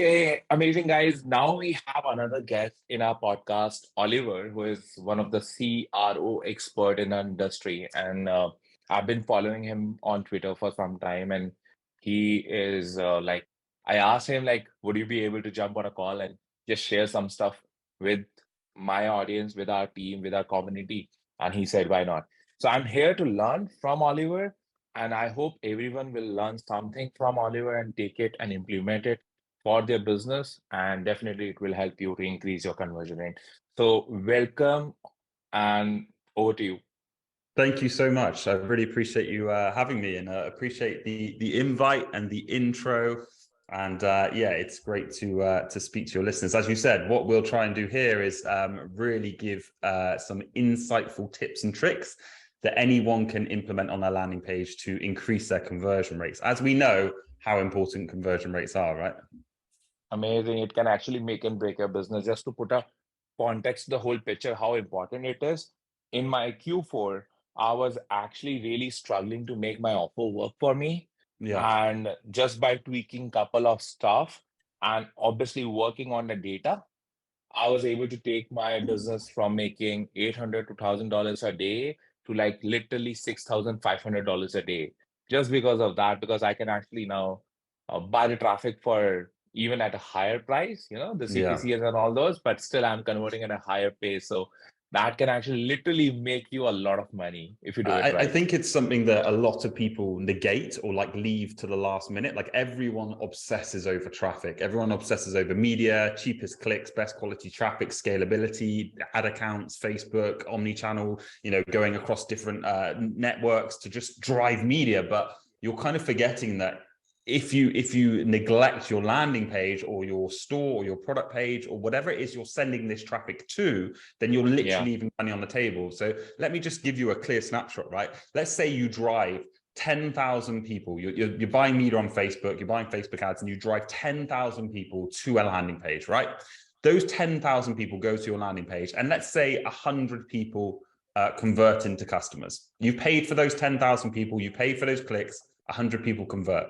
Hey, amazing guys. Now we have another guest in our podcast, Oliver, who is one of the CRO expert in our industry. And I've been following him on Twitter for some time. And he is I asked him, would you be able to jump on a call and just share some stuff with my audience, with our team, with our community? And he said, why not? So I'm here to learn from Oliver. And I hope everyone will learn something from Oliver and take it and implement it for their business, and definitely it will help you to increase your conversion rate. So welcome, and over to you. Thank you so much. I really appreciate you having me, and appreciate the invite and the intro. And yeah, it's great to speak to your listeners. As you said, what we'll try and do here is really give some insightful tips and tricks that anyone can implement on their landing page to increase their conversion rates. As we know how important conversion rates are, right? Amazing. It can actually make and break your business. Just to put a context, the whole picture, how important it is. In my Q4, I was actually really struggling to make my offer work for me. Yeah. And just by tweaking couple of stuff and obviously working on the data, I was able to take my business from making $800 to $1,000 a day to like literally $6,500 a day. Just because of that, because I can actually now buy the traffic for even at a higher price, the Yeah. CPCs and all those, but still I'm converting at a higher pace. So that can actually literally make you a lot of money if you do it I right. think it's something that a lot of people negate or like leave to the last minute. Like everyone obsesses over traffic. Everyone obsesses over media, cheapest clicks, best quality traffic, scalability, ad accounts, Facebook, omni-channel, going across different networks to just drive media. But you're kind of forgetting that if you neglect your landing page or your store or your product page or whatever it is you're sending this traffic to, then you're literally leaving money on the table. So let me just give you a clear snapshot, right? Let's say you drive 10,000 people, you're buying media on Facebook, you're buying Facebook ads, and you drive 10,000 people to a landing page, right? Those 10,000 people go to your landing page, and let's say 100 people convert into customers. You've paid for those 10,000 people, you paid for those clicks, 100 people convert.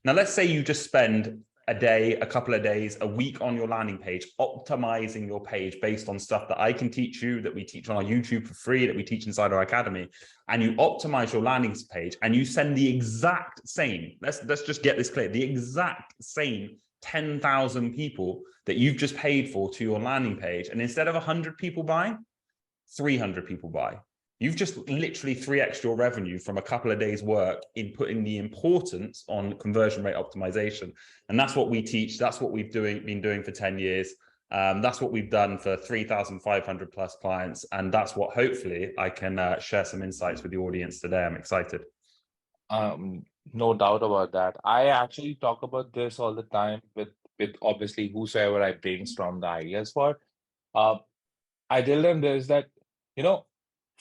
Now, let's say you just spend a day, a couple of days, a week on your landing page, optimizing your page based on stuff that I can teach you, that we teach on our YouTube for free, that we teach inside our academy, and you optimize your landing page and you send the exact same, let's just get this clear, the exact same 10,000 people that you've just paid for to your landing page. And instead of 100 people buying, 300 people buy. You've just literally 3x your revenue from a couple of days work in putting the importance on conversion rate optimization. And that's what we teach. That's what we've been doing for 10 years. That's what we've done for 3,500 plus clients. And that's what hopefully I can share some insights with the audience today. I'm excited. No doubt about that. I actually talk about this all the time with obviously whosoever I brainstorm the ideas for. Uh, I tell them this that, you know,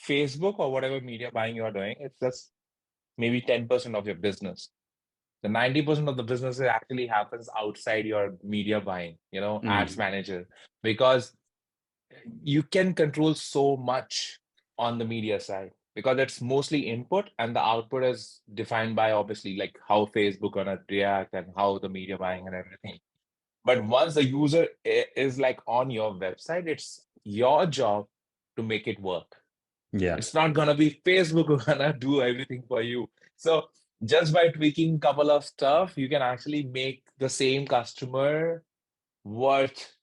Facebook or whatever media buying you're doing, it's just maybe 10% of your business. The 90% of the business actually happens outside your media buying, ads manager, because you can control so much on the media side because it's mostly input and the output is defined by obviously like how Facebook gonna react and how the media buying and everything. But once the user is like on your website, it's your job to make it work. Yeah. It's not gonna be Facebook who gonna do everything for you. So just by tweaking couple of stuff, you can actually make the same customer worth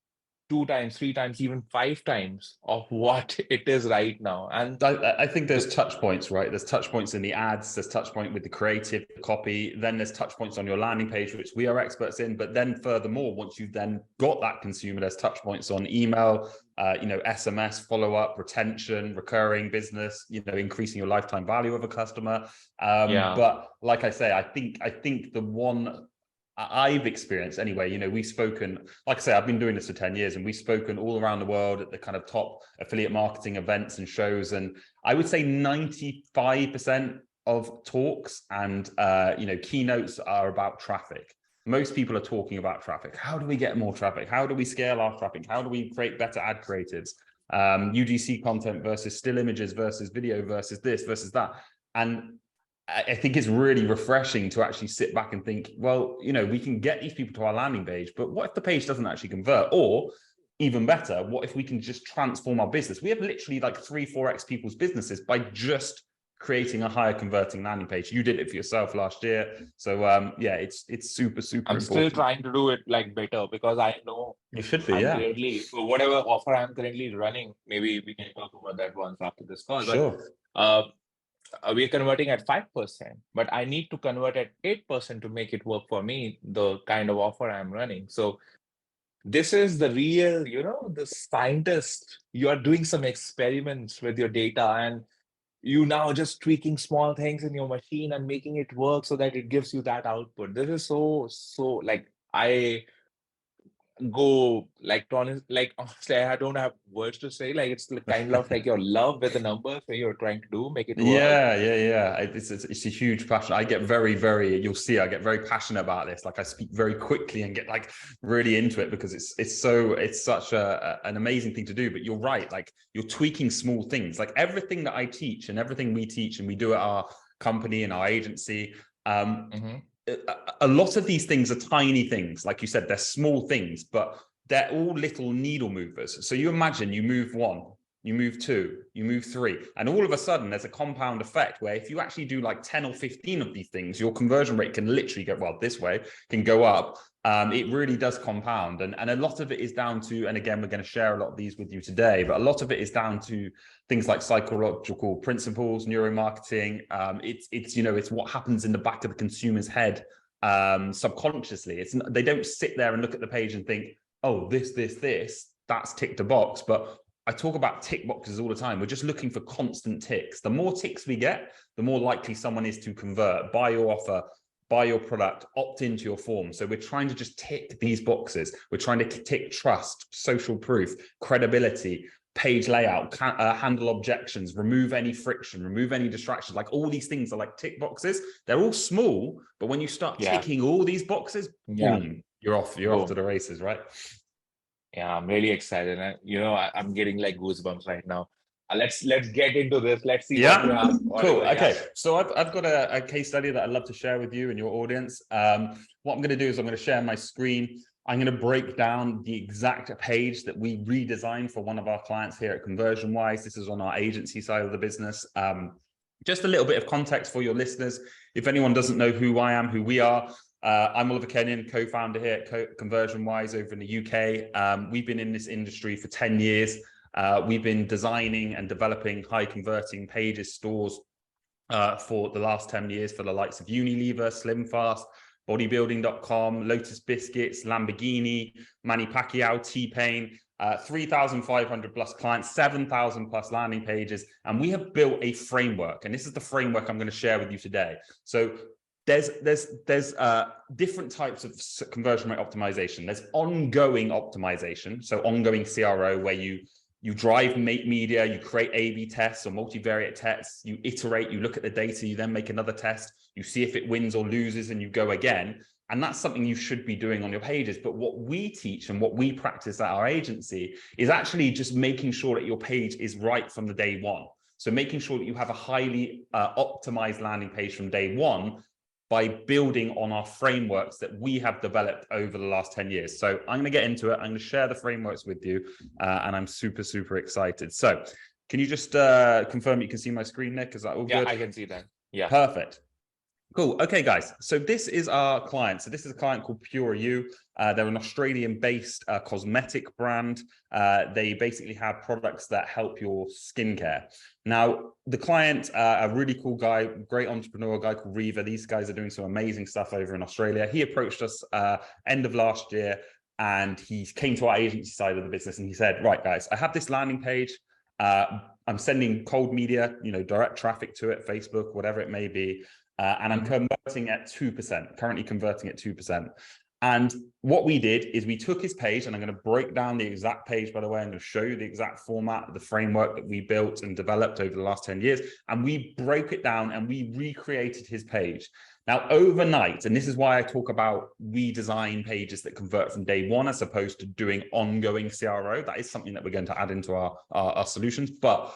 2 times, 3 times, even 5 times of what it is right now. And I think there's touch points, right? There's touch points in the ads, there's touch point with the creative copy, then there's touch points on your landing page, which we are experts in. But then furthermore, once you've then got that consumer, there's touch points on email, SMS, follow-up, retention, recurring business, increasing your lifetime value of a customer. But like I say, I think the one I've experienced anyway, we've spoken, like I say, I've been doing this for 10 years and we've spoken all around the world at the kind of top affiliate marketing events and shows. And I would say 95% of talks and, keynotes are about traffic. Most people are talking about traffic. How do we get more traffic? How do we scale our traffic? How do we create better ad creatives? UGC content versus still images versus video versus this versus that. And I think it's really refreshing to actually sit back and think, well, you know, we can get these people to our landing page, but what if the page doesn't actually convert? Or even better, what if we can just transform our business? We have literally like 3-4x people's businesses by just creating a higher converting landing page. You did it for yourself last year. So yeah, it's super, super I'm still important. trying to do it like better, because I know You should be, I'm yeah. currently, for whatever offer I'm currently running, maybe we can talk about that once after this call. But Sure. uh, we're converting at 5%, but I need to convert at 8% to make it work for me, the kind of offer I'm running. So this is the real, the scientist. You are doing some experiments with your data, and you now just tweaking small things in your machine and making it work so that it gives you that output. This is so like, I go like like, honestly, I don't have words to say. Like, it's kind of like your love with the numbers that you're trying to do, make it work. Yeah. It's a huge passion. I get you'll see, I get very passionate about this. Like I speak very quickly and get like really into it because it's such an amazing thing to do. But you're right, like you're tweaking small things. Like everything that I teach and everything we teach and we do at our company and our agency, Mhm. a lot of these things are tiny things. Like you said, they're small things, but they're all little needle movers. So you imagine you move one, you move two, you move three, and all of a sudden there's a compound effect where if you actually do like 10 or 15 of these things, your conversion rate can literally go, well, this way can go up. It really does compound. And a lot of it is down to, and again, we're going to share a lot of these with you today, but a lot of it is down to things like psychological principles, neuromarketing. It's what happens in the back of the consumer's head subconsciously. They don't sit there and look at the page and think, oh, this, that's ticked a box. But I talk about tick boxes all the time. We're just looking for constant ticks. The more ticks we get, the more likely someone is to convert, buy your offer, buy your product, opt into your form. So we're trying to just tick these boxes. We're trying to tick trust, social proof, credibility, page layout, handle objections, remove any friction, remove any distractions. Like all these things are like tick boxes. They're all small, but when you start Yeah. ticking all these boxes, Yeah. boom, you're off to Boom. the races, right? Yeah, I'm really excited. And I'm getting like goosebumps right now. Let's get into this. Let's see what you Yeah, have. cool. Whatever. Yeah. Okay, so I've got a case study that I'd love to share with you and your audience. What I'm going to do is I'm going to share my screen. I'm going to break down the exact page that we redesigned for one of our clients here at ConversionWise. This is on our agency side of the business. Just a little bit of context for your listeners. If anyone doesn't know who I am, who we are, I'm Oliver Kenyon, co-founder here at ConversionWise over in the UK. We've been in this industry for 10 years. We've been designing and developing high converting pages, stores for the last 10 years for the likes of Unilever, SlimFast, bodybuilding.com, Lotus Biscuits, Lamborghini, Manny Pacquiao, T-Pain, 3,500 plus clients, 7,000 plus landing pages. And we have built a framework. And this is the framework I'm going to share with you today. So there's different types of conversion rate optimization. There's ongoing optimization. So ongoing CRO, where you drive media, you create A/B tests or multivariate tests, you iterate, you look at the data, you then make another test, you see if it wins or loses, and you go again. And that's something you should be doing on your pages. But what we teach and what we practice at our agency is actually just making sure that your page is right from the day one. So making sure that you have a highly optimized landing page from day one by building on our frameworks that we have developed over the last 10 years. So I'm going to get into it. I'm going to share the frameworks with you, and I'm super, super excited. So can you just confirm you can see my screen, Nick? Is that all good? I can see that. Yeah. Perfect. Cool. Okay, guys. So this is our client. So this is a client called Pure You. They're an Australian-based cosmetic brand. They basically have products that help your skincare. Now, the client, a really cool guy, great entrepreneur, a guy called Reva. These guys are doing some amazing stuff over in Australia. He approached us end of last year, and he came to our agency side of the business, and he said, right, guys, I have this landing page. I'm sending cold media, direct traffic to it, Facebook, whatever it may be. And I'm converting at 2%, currently converting at 2%. And what we did is we took his page, and I'm going to break down the exact page, by the way. I'm going to show you the exact format, the framework that we built and developed over the last 10 years. And we broke it down and we recreated his page. Now, overnight, and this is why I talk about redesign pages that convert from day one, as opposed to doing ongoing CRO. That is something that we're going to add into our solutions. But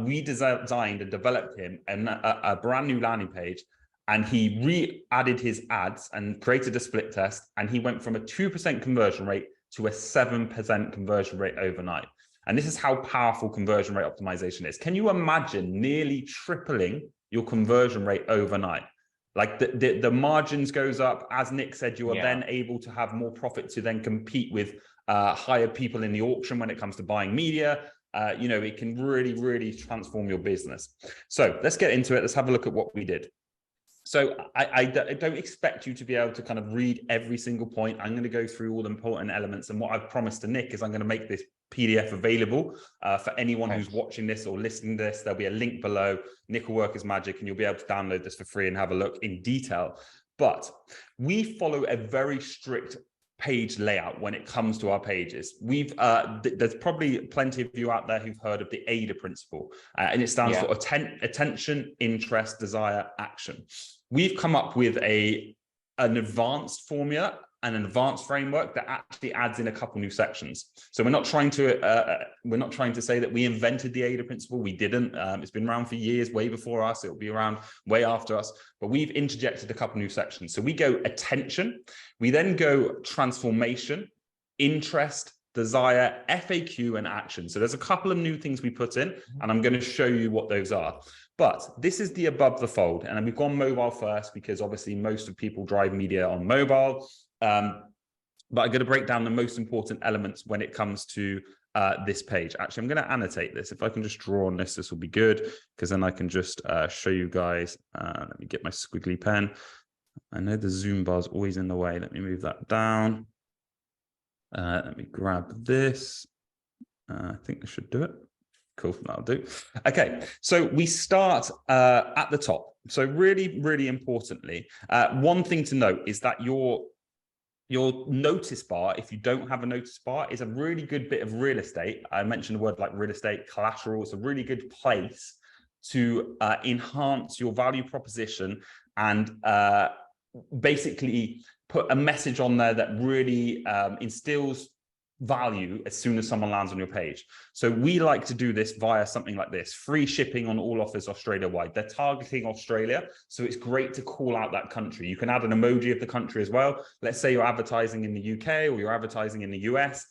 we designed and developed him a brand new landing page, and he re-added his ads and created a split test, and he went from a 2% conversion rate to a 7% conversion rate overnight. And this is how powerful conversion rate optimization is. Can you imagine nearly tripling your conversion rate overnight? Like the margins goes up. As Nick said, you are then able to have more profit to then compete with higher people in the auction when it comes to buying media. You know, it can really, really transform your business. So let's get into it. Let's have a look at what we did. So I don't expect you to be able to kind of read every single point. I'm going to go through all the important elements. And what I've promised to Nick is I'm going to make this PDF available for anyone who's watching this or listening to this. There'll be a link below. Nick will work his magic, and you'll be able to download this for free and have a look in detail. But we follow a very strict page layout when it comes to our pages. There's probably plenty of you out there who've heard of the AIDA principle, and it stands for attention, interest, desire, action. We've come up with an advanced formula, an advanced framework that actually adds in a couple new sections. So we're not trying to say that we invented the AIDA principle. We didn't. It's been around for years, way before us. It'll be around way after us. But we've interjected a couple new sections. So we go attention. We then go transformation, interest, desire, FAQ, and action. So there's a couple of new things we put in, and I'm going to show you what those are. But this is the above the fold, and we've gone mobile first because obviously most of people drive media on mobile. But I'm going to break down the most important elements when it comes to this page. Actually, I'm going to annotate this. If I can just draw on this, this will be good, because then I can just show you guys. Let me get my squiggly pen. I know the zoom bar is always in the way. Let me move that down. Let me grab this. I think this should do it. Cool, that'll do. Okay, so we start at the top. So really, really importantly, one thing to note is that your notice bar, if you don't have a notice bar, is a really good bit of real estate. I mentioned the word like real estate, collateral. It's a really good place to enhance your value proposition and basically put a message on there that really instills value as soon as someone lands on your page. So we like to do this via something like this: free shipping on all offers Australia-wide. They're targeting Australia, so it's great to call out that country. You can add an emoji of the country as well. Let's say you're advertising in the UK or you're advertising in the US.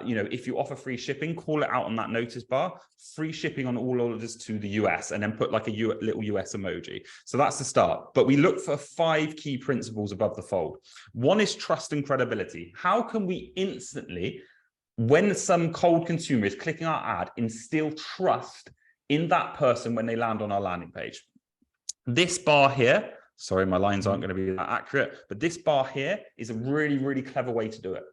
You know, if you offer free shipping, call it out on that notice bar: free shipping on all orders to the US, and then put like a little US emoji. So that's the start. But we look for 5 key principles above the fold. One is trust and credibility. How can we instantly, when some cold consumer is clicking our ad, instill trust in that person when they land on our landing page? This bar here, sorry, my lines aren't going to be that accurate, but this bar here is a really, really clever way to do it.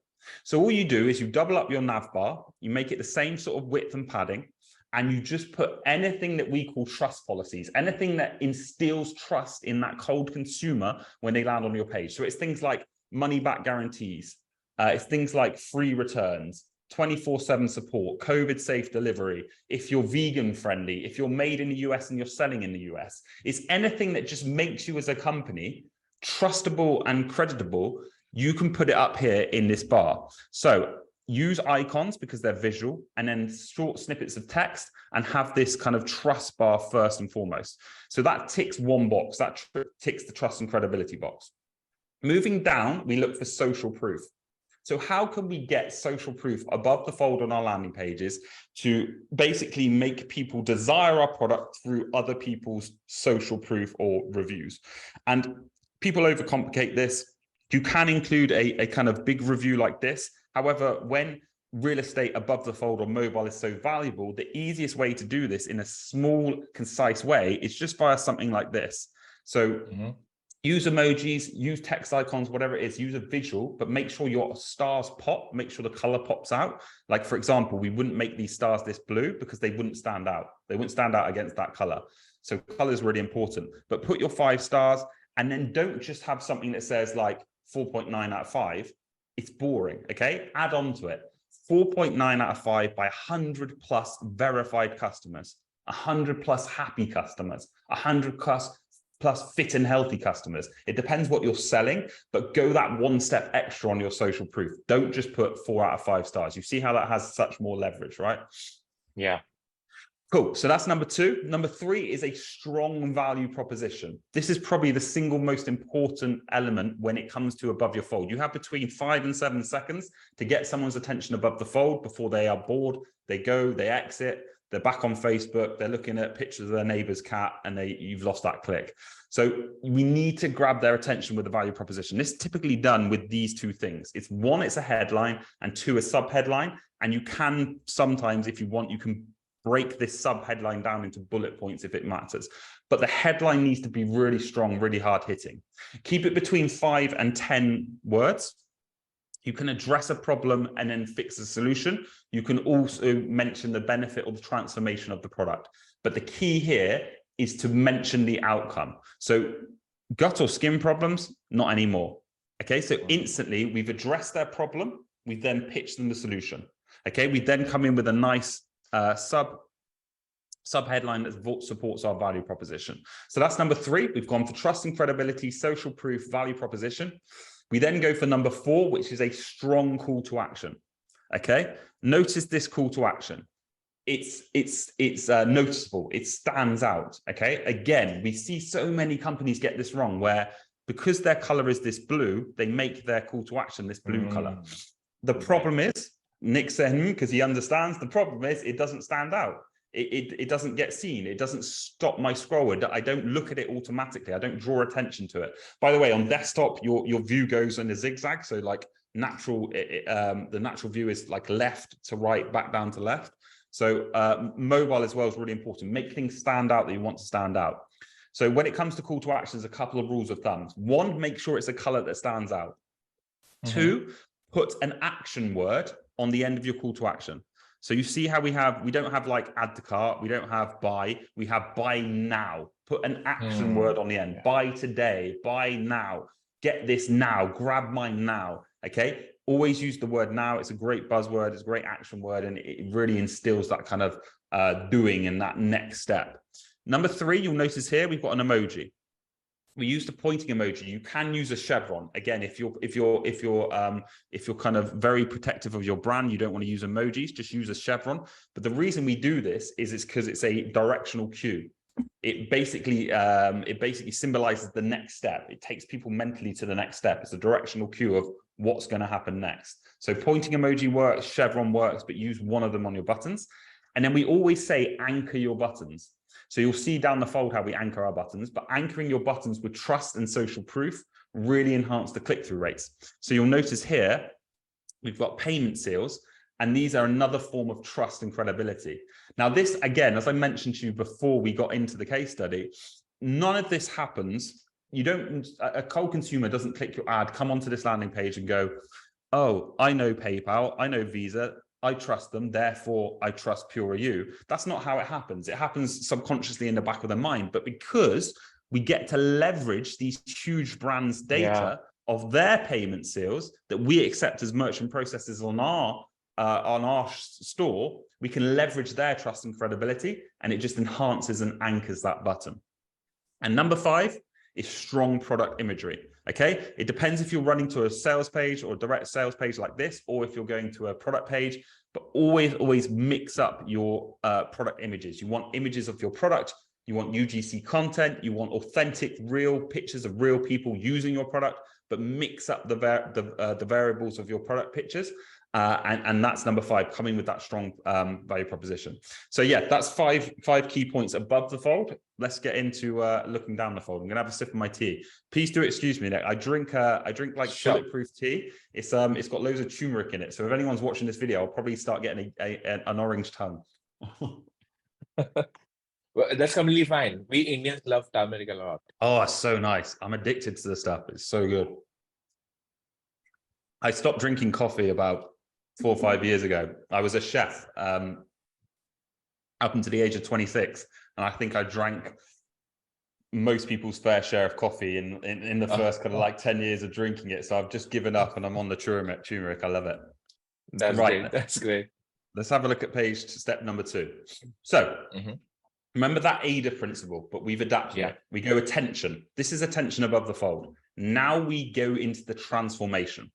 So all you do is you double up your nav bar, you make it the same sort of width and padding, and you just put anything that we call trust policies, anything that instills trust in that cold consumer when they land on your page. So it's things like money back guarantees. It's things like free returns, 24/7 support, COVID safe delivery, if you're vegan friendly, if you're made in the US and you're selling in the US. It's anything that just makes you as a company trustable and creditable. You can put it up here in this bar. So use icons because they're visual, and then short snippets of text, and have this kind of trust bar first and foremost. So that ticks one box, that ticks the trust and credibility box. Moving down, we look for social proof. So how can we get social proof above the fold on our landing pages to basically make people desire our product through other people's social proof or reviews? And people overcomplicate this. You can include a kind of big review like this. However, when real estate above the fold on mobile is so valuable, the easiest way to do this in a small, concise way is just via something like this. So use emojis, use text icons, whatever it is, use a visual, but make sure your stars pop, make sure the color pops out. Like, for example, we wouldn't make these stars this blue because they wouldn't stand out. They wouldn't stand out against that color. So color is really important, but put your 5 stars, and then don't just have something that says like 4.9 out of 5. It's boring, okay? Add on to it. 4.9 out of 5 by 100 plus verified customers, 100 plus happy customers, 100 plus fit and healthy customers. It depends what you're selling, but go that one step extra on your social proof. Don't just put 4 out of 5 stars. You see how that has such more leverage, right? Yeah. Cool. So that's number two. Number three is a strong value proposition. This is probably the single most important element when it comes to above your fold. You have between 5 and 7 seconds to get someone's attention above the fold before they are bored. They go, they exit, they're back on Facebook, they're looking at pictures of their neighbor's cat, and you've lost that click. So we need to grab their attention with a value proposition. This is typically done with these two things. It's one, it's a headline, and two, a sub-headline. And you can sometimes, if you want, you can break this sub-headline down into bullet points if it matters. But the headline needs to be really strong, really hard-hitting. Keep it between 5 and 10 words. You can address a problem and then fix a solution. You can also mention the benefit or the transformation of the product. But the key here is to mention the outcome. So gut or skin problems, not anymore. Okay, so instantly we've addressed their problem. We then pitch them the solution. Okay, we then come in with a nice sub-headline that supports our value proposition. So that's number 3. We've gone for trust and credibility, social proof, value proposition. We then go for number 4, which is a strong call to action. Okay, notice this call to action. It's noticeable. It stands out. Okay, again, we see so many companies get this wrong, where because their color is this blue, they make their call to action this blue color. The problem is, Nick said, because he understands, the problem is it doesn't stand out. It doesn't get seen. It doesn't stop my scroll. I don't look at it automatically. I don't draw attention to it. By the way, on desktop, your view goes in a zigzag. So like natural, the natural view is like left to right, back down to left. So mobile as well is really important. Make things stand out that you want to stand out. So when it comes to call to action, there's a couple of rules of thumb. 1, make sure it's a color that stands out. 2, put an action word on the end of your call to action. So you see how we don't have like add to cart, we don't have buy, we have buy now. Put an action word on the end. Buy today, buy now, get this now, grab mine now. Okay, always use the word now. It's a great buzzword, it's a great action word, and it really instills that kind of doing and that next step. Number 3, you'll notice here we've got an emoji. We use the pointing emoji. You can use a chevron. Again, if you're kind of very protective of your brand, you don't want to use emojis, just use a chevron. But the reason we do this is it's because it's a directional cue. It basically symbolizes the next step. It takes people mentally to the next step. It's a directional cue of what's going to happen next. So pointing emoji works, chevron works, but use one of them on your buttons. And then we always say anchor your buttons. So you'll see down the fold how we anchor our buttons, but anchoring your buttons with trust and social proof really enhance the click-through rates. So you'll notice here, we've got payment seals, and these are another form of trust and credibility. Now this, again, as I mentioned to you before we got into the case study, none of this happens. A cold consumer doesn't click your ad, come onto this landing page and go, oh, I know PayPal, I know Visa, I trust them, therefore I trust Pure You. That's not how it happens. It happens subconsciously in the back of their mind, but because we get to leverage these huge brands' data of their payment seals that we accept as merchant processors on our store, we can leverage their trust and credibility, and it just enhances and anchors that button. And number 5 is strong product imagery. Okay, it depends if you're running to a sales page or a direct sales page like this, or if you're going to a product page, but always mix up your product images. You want images of your product, you want UGC content, you want authentic, real pictures of real people using your product, but mix up the variables of your product pictures. And that's number 5, coming with that strong value proposition. So yeah, that's five key points above the fold. Let's get into looking down the fold. I'm gonna have a sip of my tea. Please do excuse me, Nick. I drink like bulletproof tea. It's got loads of turmeric in it. So if anyone's watching this video, I'll probably start getting an orange tongue. Well, that's completely fine. We Indians love turmeric a lot. Oh, it's so nice. I'm addicted to the stuff. It's so good. I stopped drinking coffee about 4 or 5 years ago. I was a chef up until the age of 26, and I think I drank most people's fair share of coffee in the first kind of like 10 years of drinking it. So I've just given up and I'm on the turmeric. I love it. That's right. Great. That's great. Let's have a look at step number 2. So remember that AIDA principle, but we've adapted it. We go attention. This is attention above the fold. Now we go into the transformation.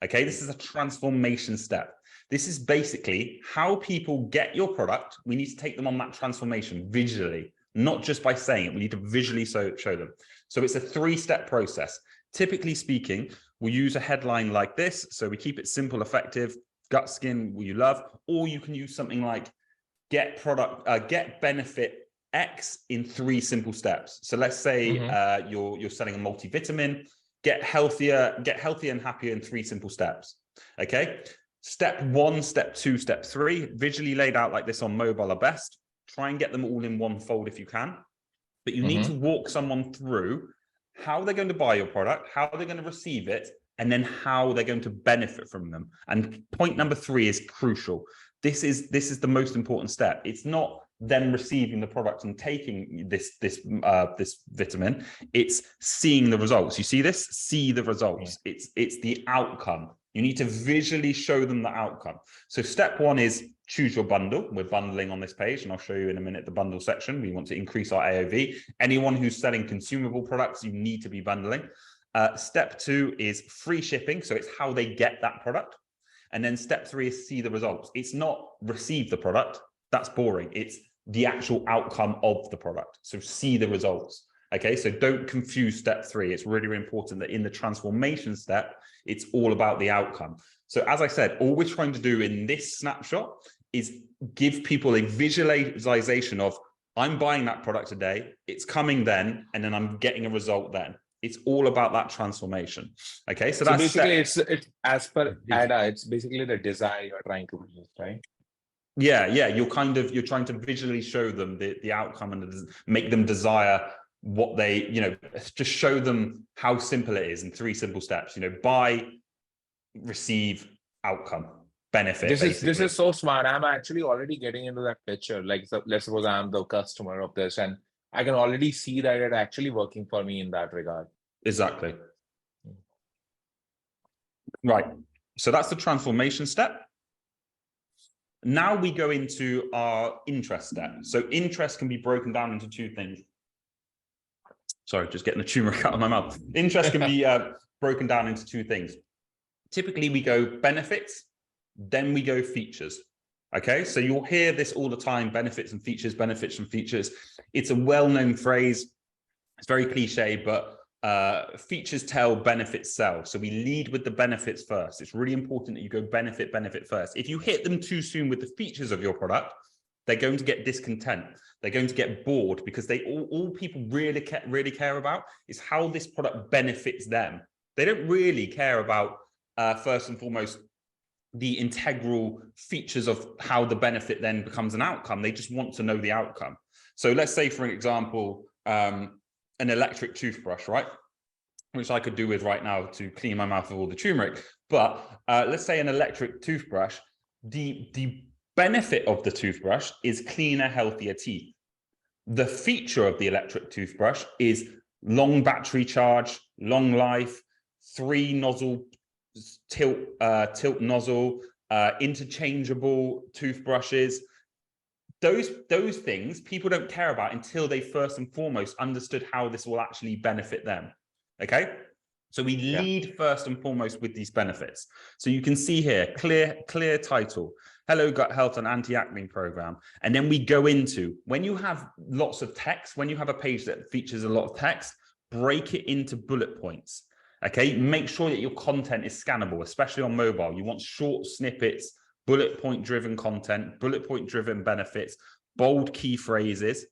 Okay, this is a transformation step. This is basically how people get your product. We need to take them on that transformation visually, not just by saying it. We need to visually show them. So it's a 3-step process. Typically speaking, we'll use a headline like this. So we keep it simple, effective, gut skin, will you love, or you can use something like get benefit X in 3 simple steps. So let's say you're selling a multivitamin, get healthier and happier in 3 simple steps. Okay. Step 1, step 2, step 3, visually laid out like this on mobile are best. Try and get them all in one fold if you can. But you need to walk someone through how they're going to buy your product, how they're going to receive it, and then how they're going to benefit from them. And point number 3 is crucial. This is the most important step. It's not them receiving the product and taking this vitamin. It's seeing the results. You see this? See the results. Yeah. It's the outcome. You need to visually show them the outcome. So step 1 is choose your bundle. We're bundling on this page, and I'll show you in a minute the bundle section. We want to increase our AOV. Anyone who's selling consumable products, you need to be bundling. Step 2 is free shipping. So it's how they get that product. And then step 3 is see the results. It's not receive the product. That's boring. It's the actual outcome of the product. So see the results. Okay, so don't confuse step 3. It's really, really important that in the transformation step, it's all about the outcome. So as I said, all we're trying to do in this snapshot is give people a visualization of I'm buying that product today, it's coming then, and then I'm getting a result then. It's all about that transformation. Okay, so that's basically it's as per ADA, it's basically the desire you're trying to produce, right? Yeah, you're trying to visually show them the outcome and make them desire what they, just show them how simple it is in 3 simple steps. Buy, receive, outcome, benefit. This is so smart. I'm actually already getting into that picture. Like, so let's suppose I'm the customer of this, and I can already see that it's actually working for me in that regard. Exactly. Right. So that's the transformation step. Now we go into our interest step. So interest can be broken down into 2 things. Sorry, just getting the turmeric out of my mouth. Interest can be broken down into 2 things. Typically, we go benefits, then we go features. Okay, so you'll hear this all the time, benefits and features, benefits and features. It's a well-known phrase. It's very cliche, but features tell, benefits sell. So we lead with the benefits first. It's really important that you go benefit first. If you hit them too soon with the features of your product, they're going to get discontent. They're going to get bored because all people really care about is how this product benefits them. They don't really care about, first and foremost, the integral features of how the benefit then becomes an outcome. They just want to know the outcome. So let's say, for an example, an electric toothbrush, right? Which I could do with right now to clean my mouth of all the turmeric. But let's say an electric toothbrush, the benefit of the toothbrush is cleaner, healthier teeth. The feature of the electric toothbrush is long battery charge, long life, 3 nozzle tilt nozzle, interchangeable toothbrushes. Those things people don't care about until they first and foremost understood how this will actually benefit them. Okay, so we lead first and foremost with these benefits. So you can see here, clear title, Hello Gut Health and Anti-Acne Program. And then we go into, when you have lots of text, when you have a page that features a lot of text, break it into bullet points. Okay, make sure that your content is scannable, especially on mobile. You want short snippets, bullet point driven content, bullet point driven benefits, bold key phrases.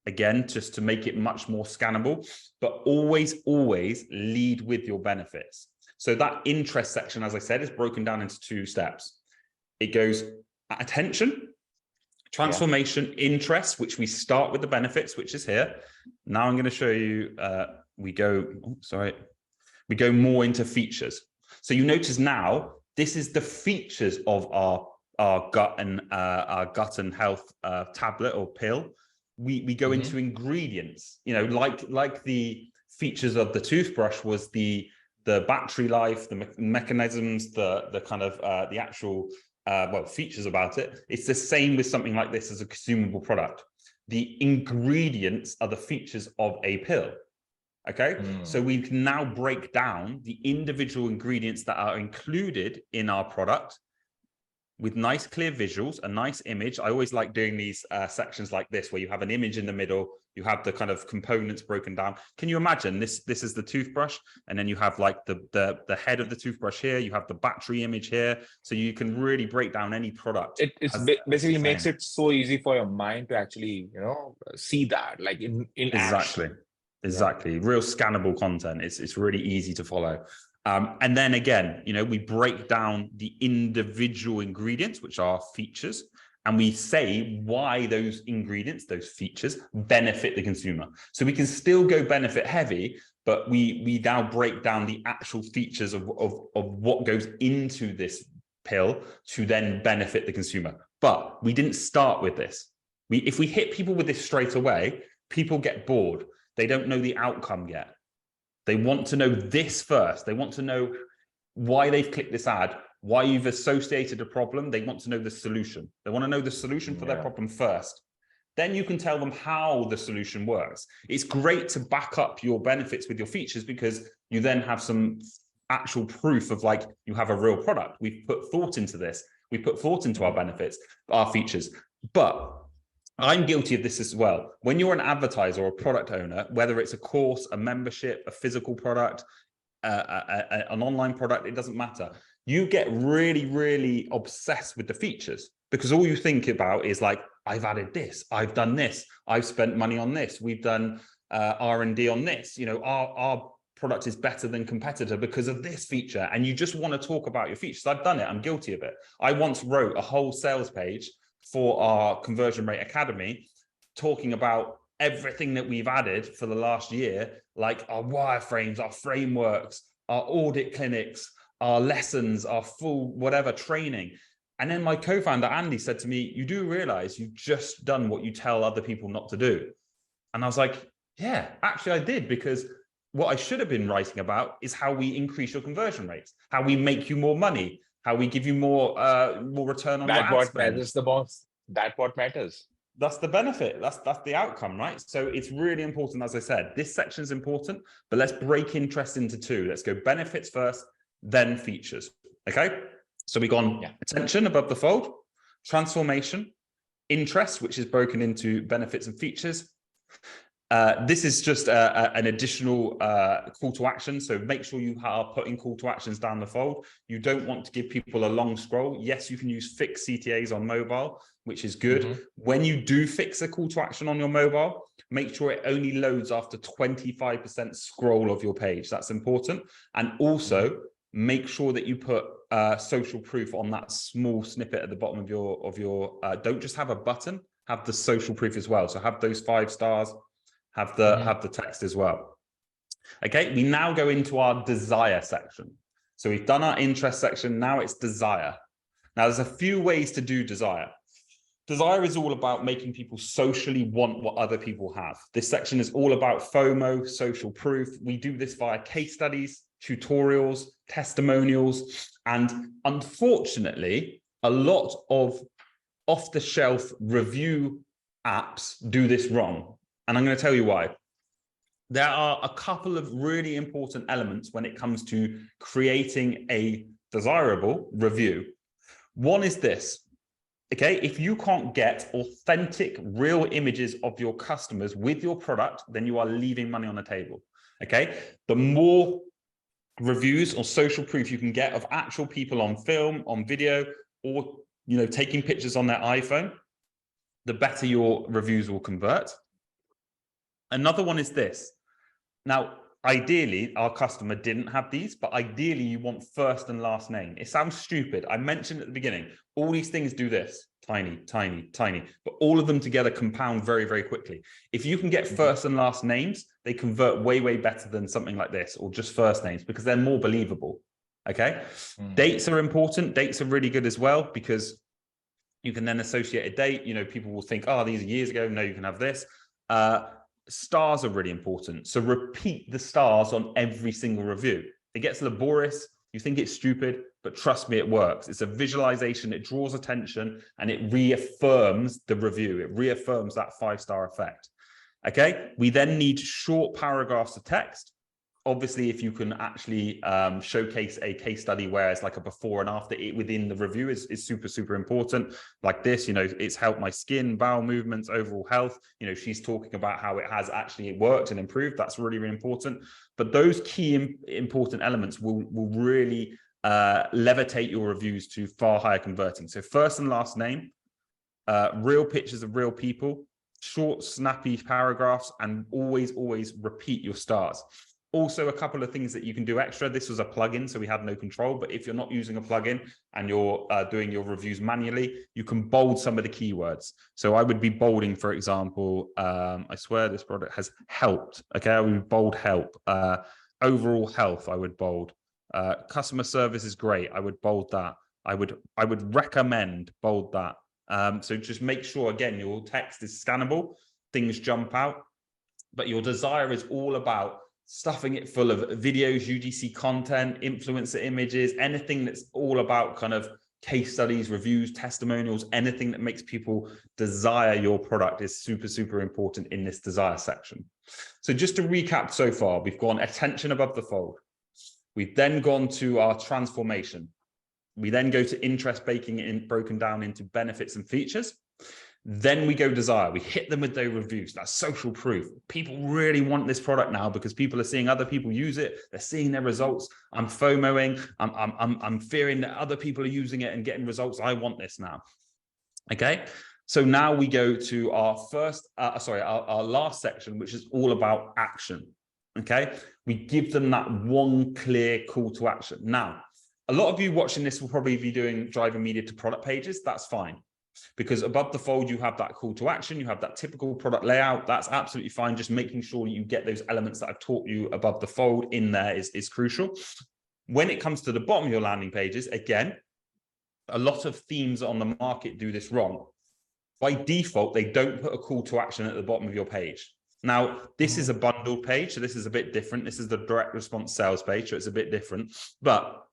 Again, just to make it much more scannable, but always lead with your benefits. So that interest section, as I said, is broken down into 2 steps. It goes attention, transformation, interest, which we start with the benefits, which is here. Now I'm going to show you, we go more into features. So you notice now, this is the features of our gut and health tablet or pill. We go into ingredients, like the features of the toothbrush was the battery life, the mechanisms, the kind of the actual features about it. It's the same with something like this as a consumable product. The ingredients are the features of a pill. Okay, so we can now break down the individual ingredients that are included in our product with nice clear visuals, a nice image. I always like doing these sections like this, where you have an image in the middle, you have the kind of components broken down. Can you imagine this? This is the toothbrush, and then you have like the head of the toothbrush here. You have the battery image here, so you can really break down any product. Basically makes it so easy for your mind to actually, see that like in action. Exactly. Real scannable content. It's really easy to follow. And then again, we break down the individual ingredients, which are features, and we say why those ingredients, those features, benefit the consumer. So we can still go benefit heavy, but we now break down the actual features of what goes into this pill to then benefit the consumer. But we didn't start with this. If we hit people with this straight away, people get bored. They don't know the outcome yet. They want to know this first. They want to know why they've clicked this ad, why you've associated a problem. They want to know the solution. They want to know the solution for their problem first. Then you can tell them how the solution works. It's great to back up your benefits with your features, because you then have some actual proof of like, you have a real product. We've put thought into this. We put thought into our benefits, our features. But I'm guilty of this as well. When you're an advertiser or a product owner, whether it's a course, a membership, a physical product, an online product, it doesn't matter. You get really, really obsessed with the features, because all you think about is like, I've added this, I've done this, I've spent money on this, we've done R&D on this. Our product is better than competitor because of this feature. And you just want to talk about your features. I've done it. I'm guilty of it. I once wrote a whole sales page for our Conversion Rate Academy, talking about everything that we've added for the last year, like our wireframes, our frameworks, our audit clinics, our lessons, our full whatever training. And then my co-founder, Andy, said to me, you do realize you've just done what you tell other people not to do. And I was like, yeah, actually I did, because what I should have been writing about is how we increase your conversion rates, how we make you more money, how we give you more return on your ad spend. That matters the most. That's what matters. That's the benefit. That's the outcome, right? So it's really important. As I said, this section is important, but let's break interest into two. Let's go benefits first, then features. Okay. So we've gone attention above the fold, transformation, interest, which is broken into benefits and features. This is just an additional call to action. So make sure you are putting call to actions down the fold. You don't want to give people a long scroll. Yes, you can use fixed CTAs on mobile, which is good. When you do fix a call to action on your mobile, make sure it only loads after 25% scroll of your page. That's important. And also make sure that you put social proof on that small snippet at the bottom of your don't just have a button, have the social proof as well. So have those 5 stars. Have the text as well. Okay, we now go into our desire section. So we've done our interest section, now it's desire. Now there's a few ways to do desire. Desire is all about making people socially want what other people have. This section is all about FOMO, social proof. We do this via case studies, tutorials, testimonials, and unfortunately, a lot of off-the-shelf review apps do this wrong. And I'm going to tell you why. There are a couple of really important elements when it comes to creating a desirable review. One is this, okay? If you can't get authentic, real images of your customers with your product, then you are leaving money on the table, okay? The more reviews or social proof you can get of actual people on film, on video, or taking pictures on their iPhone, the better your reviews will convert. Another one is this. Now, ideally, our customer didn't have these, but ideally you want first and last name. It sounds stupid. I mentioned at the beginning, all these things do this, tiny, tiny, tiny, but all of them together compound very, very quickly. If you can get first and last names, they convert way, way better than something like this, or just first names, because they're more believable, okay? Dates are important. Dates are really good as well, because you can then associate a date. People will think, oh, these are years ago. No, you can have this. Stars are really important. So repeat the stars on every single review. It gets laborious. You think it's stupid, but trust me, it works. It's a visualization. It draws attention and it reaffirms the review. It reaffirms that 5-star effect. Okay. We then need short paragraphs of text. Obviously, if you can actually showcase a case study where it's like a before and after it within the review is super, super important. Like this, you know, it's helped my skin, bowel movements, overall health. You know, she's talking about how it has actually worked and improved. That's really, really important. But those key important elements will really levitate your reviews to far higher converting. So first and last name, real pictures of real people, short, snappy paragraphs, and always repeat your stars. Also, a couple of things that you can do extra. This was a plugin, so we had no control. But if you're not using a plugin and you're doing your reviews manually, you can bold some of the keywords. So I would be bolding, for example, I swear this product has helped. Okay, I would bold help. Overall health, I would bold. Customer service is great. I would bold that. I would recommend, bold that. So just make sure, again, your text is scannable, things jump out, but your desire is all about stuffing it full of videos, UGC content, influencer images, anything that's all about kind of case studies, reviews, testimonials, anything that makes people desire your product is super, super important in this desire section. So just to recap so far, we've gone attention above the fold. We've then gone to our transformation. We then go to interest broken down into benefits and features. Then we go desire. We hit them with those reviews. That's social proof. People really want this product now because people are seeing other people use it. They're seeing their results. I'm FOMOing. I'm fearing that other people are using it and getting results. I want this now. Okay. So now we go to our our last section, which is all about action. Okay. We give them that one clear call to action. Now, a lot of you watching this will probably be doing driving media to product pages. That's fine. Because above the fold, you have that call to action, you have that typical product layout. That's absolutely fine. Just making sure you get those elements that I've taught you above the fold in there is crucial. When it comes to the bottom of your landing pages, again, a lot of themes on the market do this wrong. By default, they don't put a call to action at the bottom of your page. Now, this is a bundled page, so this is a bit different. This is the direct response sales page, so it's a bit different. But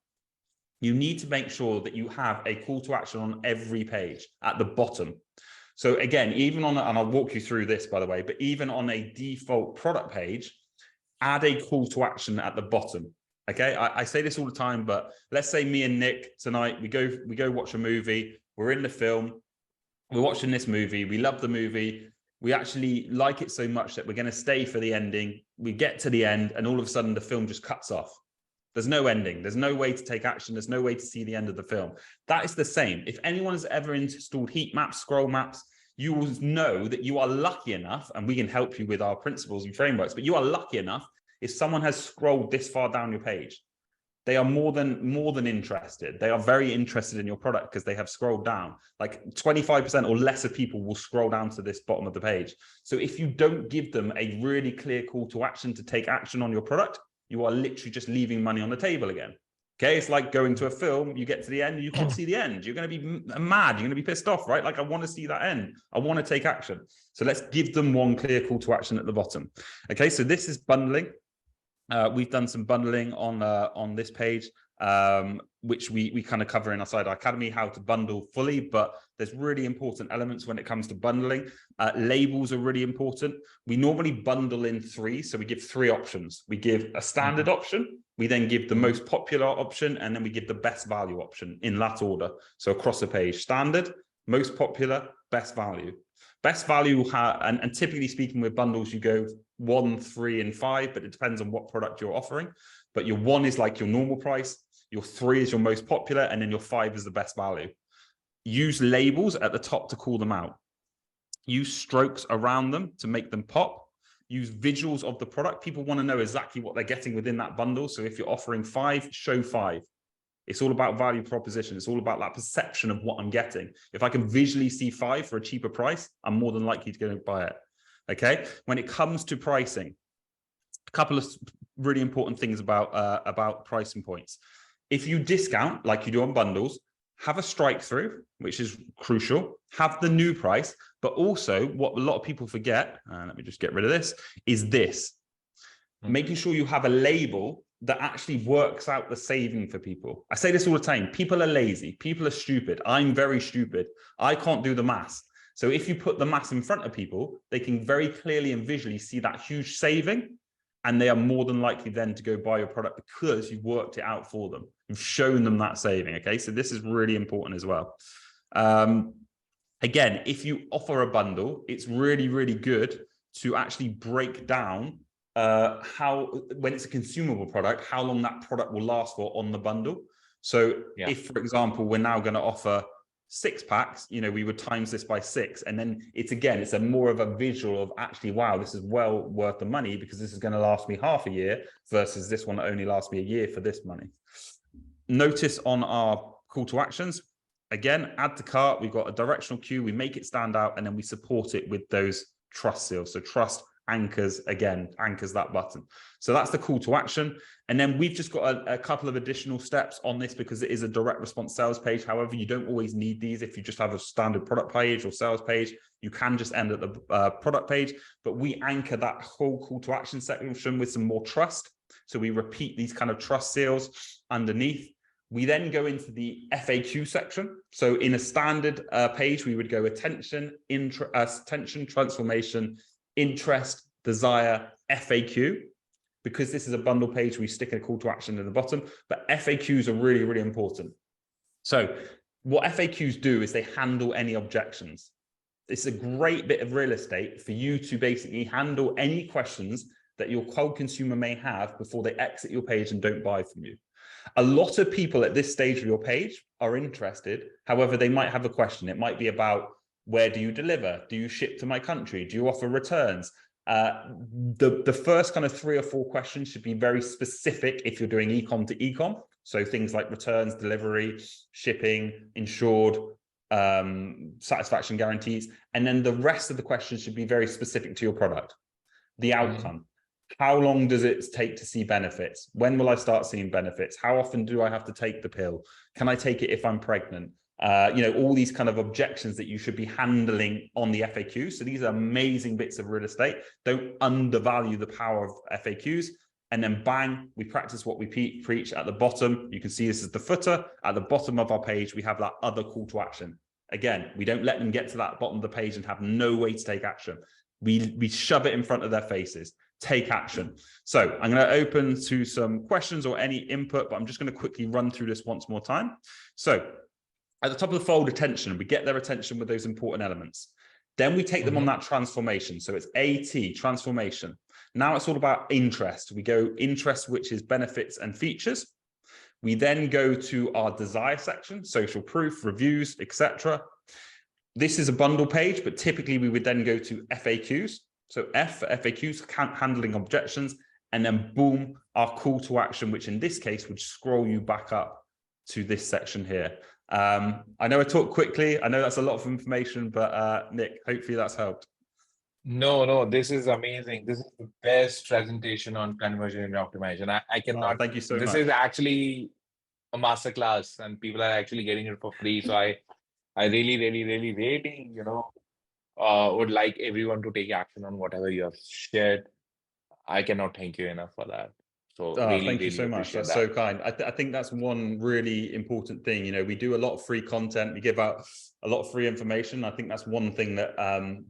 you need to make sure that you have a call to action on every page at the bottom. So again, even on, and I'll walk you through this, by the way, but even on a default product page, add a call to action at the bottom. Okay, I say this all the time, but let's say me and Nick tonight, we go watch a movie, we're in the film, we're watching this movie, we love the movie, we actually like it so much that we're going to stay for the ending. We get to the end, and all of a sudden the film just cuts off. There's no ending. There's no way to take action. There's no way to see the end of the film. That is the same. If anyone has ever installed heat maps, scroll maps, you will know that you are lucky enough, and we can help you with our principles and frameworks, but you are lucky enough if someone has scrolled this far down your page. They are more than interested. They are very interested in your product because they have scrolled down. Like 25% or less of people will scroll down to this bottom of the page. So if you don't give them a really clear call to action to take action on your product, you are literally just leaving money on the table again. Okay, it's like going to a film, you get to the end, and you can't see the end. You're going to be mad. You're going to be pissed off, right? Like, I want to see that end. I want to take action. So let's give them one clear call to action at the bottom. Okay, so this is bundling. We've done some bundling on this page, which we kind of cover in our Side Academy, how to bundle fully, but there's really important elements when it comes to bundling. Labels are really important. We normally bundle in 3, so we give 3 options. We give a standard option, we then give the most popular option, and then we give the best value option in that order. So across the page, standard, most popular, best value. Best value, and typically speaking with bundles, you go 1, 3, and 5, but it depends on what product you're offering. But your 1 is like your normal price, your 3 is your most popular, and then your 5 is the best value. Use labels at the top to call them out. Use strokes around them to make them pop. Use visuals of the product. People want to know exactly what they're getting within that bundle. So if you're offering 5, show 5. It's all about value proposition. It's all about that perception of what I'm getting. If I can visually see 5 for a cheaper price, I'm more than likely to go and buy it. Okay. When it comes to pricing, a couple of really important things about pricing points. If you discount like you do on bundles, have a strike through, which is crucial. Have the new price, but also what a lot of people forget, let me just get rid of this, is this. Making sure you have a label that actually works out the saving for people. I say this all the time. People are lazy. People are stupid. I'm very stupid. I can't do the maths. So if you put the maths in front of people, they can very clearly and visually see that huge saving. and they are more than likely then to go buy your product because you've worked it out for them. You've shown them that saving. Okay, so this is really important as well. Again, if you offer a bundle, it's really, really good to actually break down when it's a consumable product, how long that product will last for on the bundle. So if, for example, we're now going to offer 6 packs, we would times this by 6. And then it's a more of a visual of actually, wow, this is well worth the money because this is going to last me half a year versus this one that only lasts me a year for this money. Notice on our call to actions, again, add to cart, we've got a directional cue, we make it stand out, and then we support it with those trust seals. So trust anchors that button. So that's the call to action. And then we've just got a couple of additional steps on this because it is a direct response sales page. However, you don't always need these. If you just have a standard product page or sales page, you can just end at the product page, but we anchor that whole call to action section with some more trust. So we repeat these kind of trust seals underneath. We then go into the FAQ section. So in a standard page, we would go attention, transformation, interest, desire, FAQ. Because this is a bundle page, we stick a call to action at the bottom, but FAQs are really, really important. So what FAQs do is they handle any objections. It's a great bit of real estate for you to basically handle any questions that your cold consumer may have before they exit your page and don't buy from you. A lot of people at this stage of your page are interested. However, they might have a question. It might be about, where do you deliver? Do you ship to my country? Do you offer returns? The first kind of 3 or 4 questions should be very specific if you're doing e-com to e-com. So things like returns, delivery, shipping, insured, satisfaction guarantees. And then the rest of the questions should be very specific to your product. The outcome. How long does it take to see benefits? When will I start seeing benefits? How often do I have to take the pill? Can I take it if I'm pregnant? All these kind of objections that you should be handling on the FAQ. So these are amazing bits of real estate. Don't undervalue the power of FAQs. And then bang, we practice what we preach at the bottom. You can see this is the footer. At the bottom of our page, we have that other call to action. Again, we don't let them get to that bottom of the page and have no way to take action. We shove it in front of their faces. Take action. So I'm going to open to some questions or any input, but I'm just going to quickly run through this once more time. So at the top of the fold, attention, we get their attention with those important elements. Then we take them on that transformation. So it's AT, transformation. Now it's all about interest. We go interest, which is benefits and features. We then go to our desire section, social proof, reviews, etc. This is a bundle page, but typically we would then go to FAQs. So F for FAQs, handling objections, and then boom, our call to action, which in this case would scroll you back up to this section here. I know I talk quickly. I know that's a lot of information, but Nick, hopefully that's helped. No, this is amazing. This is the best presentation on conversion and optimization. I cannot. Thank you so much. This is actually a masterclass, and people are actually getting it for free. So I really, would like everyone to take action on whatever you have shared. I cannot thank you enough for that. So thank you so much. That's so kind. I think that's one really important thing. We do a lot of free content. We give out a lot of free information. I think that's one thing that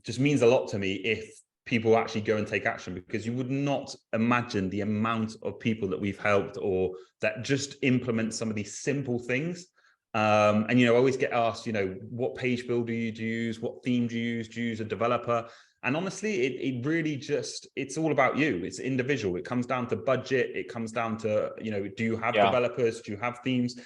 just means a lot to me if people actually go and take action, because you would not imagine the amount of people that we've helped or that just implement some of these simple things. And, I always get asked, what page builder do you use? What theme do you use? Do you use a developer? And honestly, it really just, it's all about you. It's individual. It comes down to budget. It comes down to, do you have developers? Do you have themes?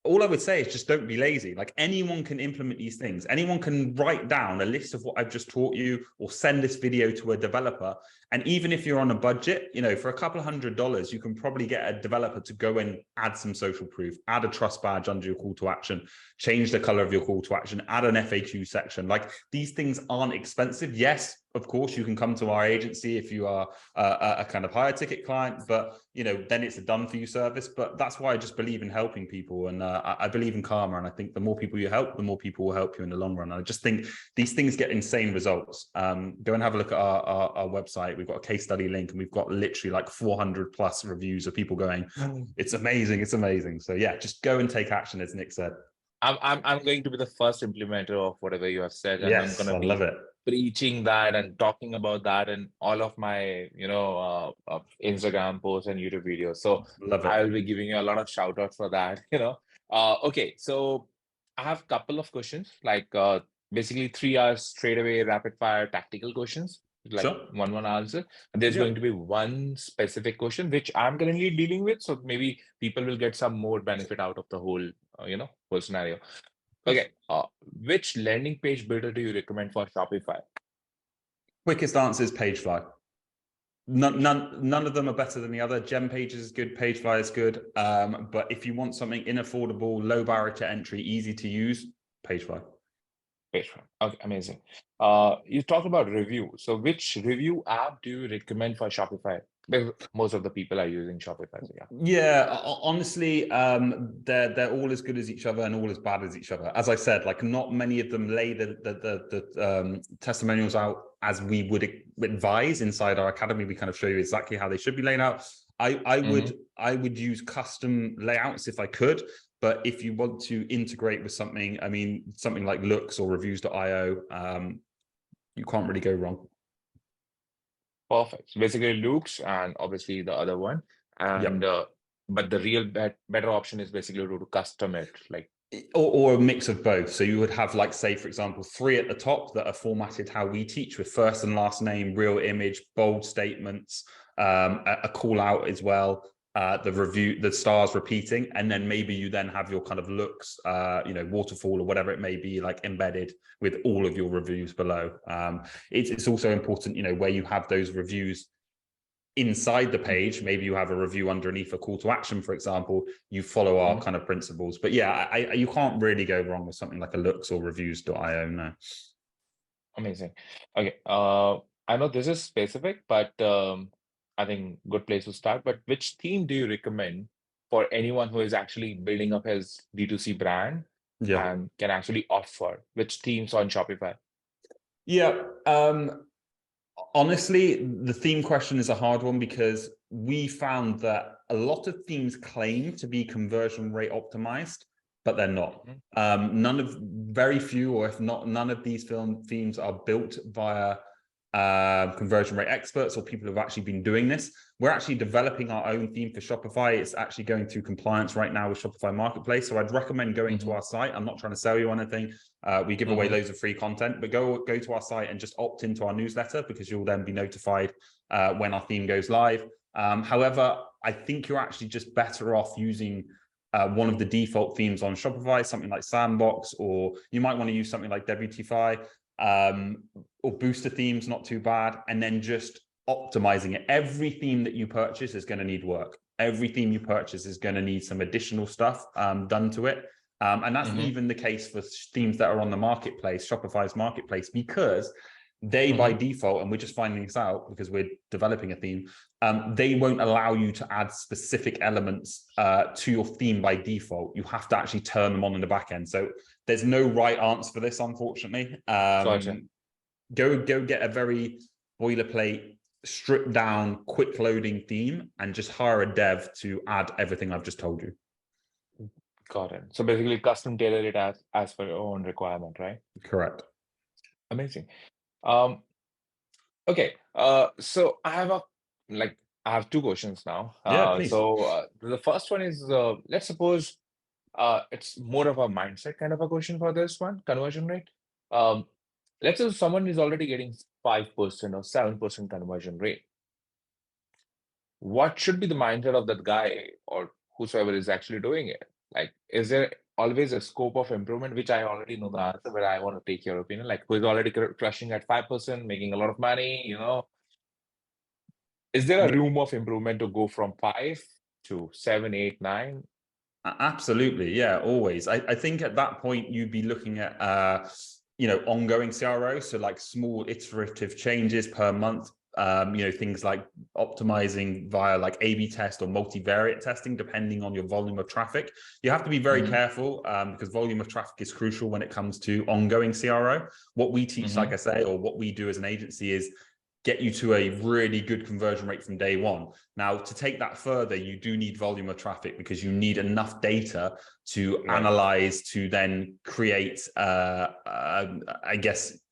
All I would say is just don't be lazy. Like, anyone can implement these things. Anyone can write down a list of what I've just taught you or send this video to a developer. And even if you're on a budget, for a couple of $100, you can probably get a developer to go and add some social proof, add a trust badge under your call to action, change the color of your call to action, add an FAQ section. Like, these things aren't expensive. Yes, of course, you can come to our agency if you are a kind of higher ticket client, but then it's a done for you service. But that's why I just believe in helping people, and I believe in karma. And I think the more people you help, the more people will help you in the long run. And I just think these things get insane results. Go and have a look at our website. We've got a case study link, and we've got literally like 400 plus reviews of people going, "It's amazing, it's amazing." So yeah, just go and take action, as Nick said. I'm going to be the first implementer of whatever you have said. And yes, I'm going to love it. preaching that and talking about that in all of my, Instagram posts and YouTube videos. So Love it. I will be giving you a lot of shout outs for that, Okay, so I have a couple of questions, like basically 3 hours straight away rapid fire tactical questions, like Sure. one answer. And there's Yeah. going to be one specific question which I'm currently dealing with. So maybe people will get some more benefit out of the whole scenario. Course. Okay, which landing page builder do you recommend for Shopify? Quickest answer is Pagefly. None of them are better than the other. GemPage is good, Pagefly is good. But if you want something inaffordable, low barrier to entry, easy to use, Pagefly. Patreon. Okay, amazing. You talked about review. So which review app do you recommend for Shopify? Because most of the people are using Shopify. So yeah. Yeah, honestly, they're all as good as each other and all as bad as each other. As I said, like not many of them lay the testimonials out as we would advise inside our academy. We kind of show you exactly how they should be laid out. I would use custom layouts if I could, but if you want to integrate with something, I mean, something like Looks or Reviews.io, you can't really go wrong. Perfect. So basically Luke's and obviously the other one. And Yep. but the real better option is basically to custom it. Like Or a mix of both. So you would have, like, say, for example, 3 at the top that are formatted how we teach, with first and last name, real image, bold statements, a call out as well, the stars repeating, and then maybe you then have your kind of Looks, waterfall or whatever it may be, like embedded with all of your reviews below. It's also important, where you have those reviews inside the page, maybe you have a review underneath a call to action, for example. You follow our kind of principles. But yeah, you can't really go wrong with something like a Looks or Reviews.io. No. amazing. Okay. I know this is specific, but I think good place to start. But which theme do you recommend for anyone who is actually building up his D2C brand Yeah. and can actually offer which themes on Shopify? Yeah. Honestly, the theme question is a hard one, because we found that a lot of themes claim to be conversion rate optimized, but they're not. Very few, or if not none of these themes are built via conversion rate experts or people who've actually been doing this. We're actually developing our own theme for Shopify. It's actually going through compliance right now with Shopify Marketplace. So I'd recommend going to our site. I'm not trying to sell you anything. We give away loads of free content, but go to our site and just opt into our newsletter, because you'll then be notified when our theme goes live. However, I think you're actually just better off using one of the default themes on Shopify, something like Sandbox, or you might want to use something like Debutify, or Booster themes, not too bad, and then just optimizing it. Every theme that you purchase is going to need work. Every theme you purchase is going to need some additional stuff done to it. And that's even the case for themes that are on the marketplace, Shopify's marketplace, because they by default, and we're just finding this out because we're developing a theme, they won't allow you to add specific elements to your theme by default. You have to actually turn them on in the back end. So there's no right answer for this, unfortunately. Gotcha. Go get a very boilerplate, stripped down, quick loading theme, and just hire a dev to add everything I've just told you. Got it. So basically custom tailor it as per your own requirement, right? Correct. Amazing. Okay. So I have 2 questions now. Yeah, please. The first one is, let's suppose it's more of a mindset kind of a question for this one, conversion rate. Um, let's say someone is already getting 5% or 7% conversion rate. What should be the mindset of that guy or whosoever is actually doing it? Like, is there always a scope of improvement, which I already know the answer, but I want to take your opinion. Like, who is already crushing at 5%, making a lot of money, is there a room of improvement to go from 5 to 7, 8, 9? Absolutely. Yeah, always. I think at that point, you'd be looking at, ongoing CRO. So like small iterative changes per month, things like optimizing via like A/B test or multivariate testing, depending on your volume of traffic. You have to be very careful because volume of traffic is crucial when it comes to ongoing CRO. What we teach, like I say, or what we do as an agency is get you to a really good conversion rate from day one. Now, to take that further, you do need volume of traffic because you need enough data to analyze, to then create,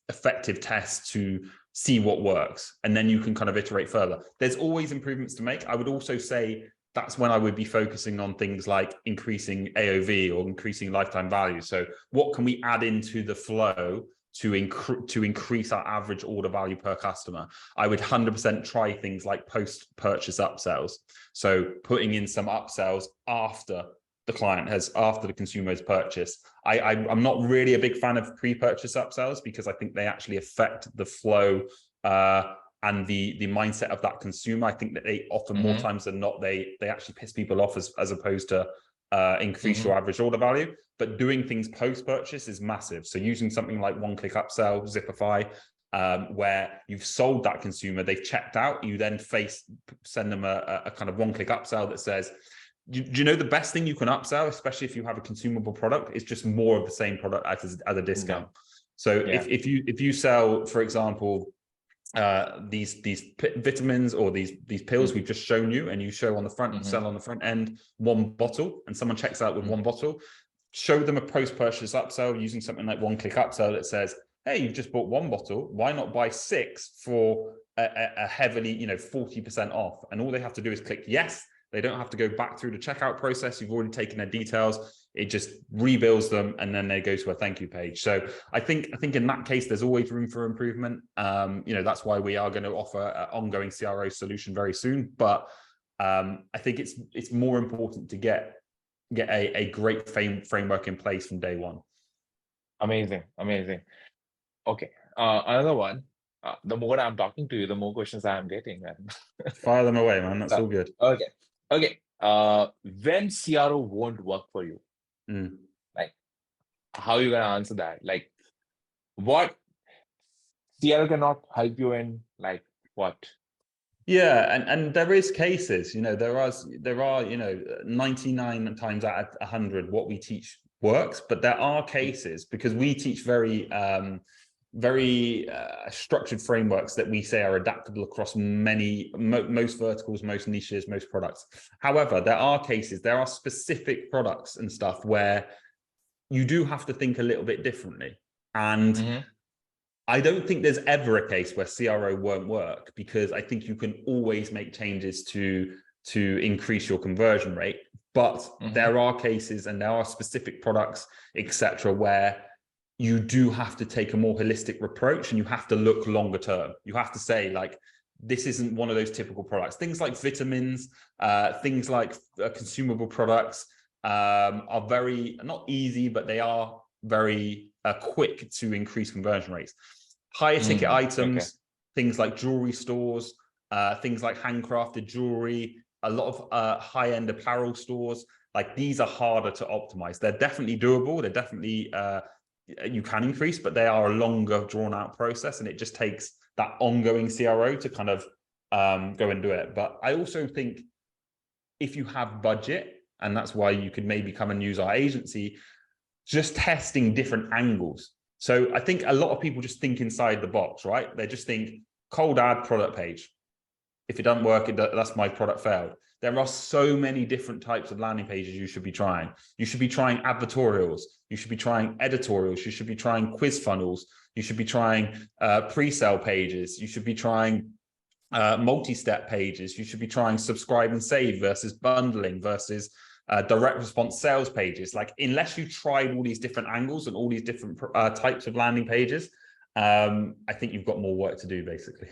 effective tests to see what works, and then you can kind of iterate further. There's always improvements to make. I would also say that's when I would be focusing on things like increasing AOV or increasing lifetime value. So what can we add into the flow to increase our average order value per customer? I would 100% try things like post-purchase upsells. So putting in some upsells after the consumer has purchased. I'm not really a big fan of pre-purchase upsells because I think they actually affect the flow and the mindset of that consumer. I think that they often more times than not, they actually piss people off as opposed to increase your average order value. But doing things post-purchase is massive. So using something like one-click upsell, Zipify, where you've sold that consumer, they've checked out, you then send them a kind of one-click upsell that says, do you know the best thing you can upsell, especially if you have a consumable product, is just more of the same product as a discount. So if you sell, for example, these vitamins or these pills we've just shown you, and you show on the front, you sell on the front end 1 bottle, and someone checks out with 1 bottle, show them a post-purchase upsell using something like one-click upsell that says, hey, you've just bought 1 bottle, why not buy 6 for a heavily 40% off? And all they have to do is click yes. They don't have to go back through the checkout process. You've already taken their details. It just rebuilds them, and then they go to a thank you page. So I think in that case, there's always room for improvement. That's why we are going to offer an ongoing CRO solution very soon. But I think it's more important to get a great framework in place from day one. Amazing. Okay, another one. The more I'm talking to you, the more questions I'm getting. Fire them away, man. That's all good. Okay. When CRO won't work for you, like, how are you gonna answer that? Like, what CRO cannot help you in? Like, what? Yeah, and there is cases. There are 99 times out of 100 what we teach works, but there are cases, because we teach very structured frameworks that we say are adaptable across most verticals, most niches, most products. However, there are specific products and stuff where you do have to think a little bit differently. And I don't think there's ever a case where CRO won't work, because I think you can always make changes to increase your conversion rate. But there are cases, and there are specific products, etc., where you do have to take a more holistic approach, and you have to look longer term. You have to say, like, this isn't one of those typical products. Things like vitamins, things like consumable products are very, not easy, but they are very quick to increase conversion rates. Higher ticket items, things like jewelry stores, things like handcrafted jewelry, a lot of high-end apparel stores, like, these are harder to optimize. They're definitely doable. They're definitely you can increase, but they are a longer drawn out process, and it just takes that ongoing CRO to kind of go and do it. But I also think if you have budget, and that's why you could maybe come and use our agency, just testing different angles. So I think a lot of people just think inside the box, right? They just think cold ad product page. If it doesn't work, that's my product failed. There are so many different types of landing pages you should be trying. You should be trying advertorials. You should be trying editorials. You should be trying quiz funnels. You should be trying pre-sale pages. You should be trying multi-step pages. You should be trying subscribe and save versus bundling versus direct response sales pages. Like, unless you tried all these different angles and all these different types of landing pages, I think you've got more work to do, basically.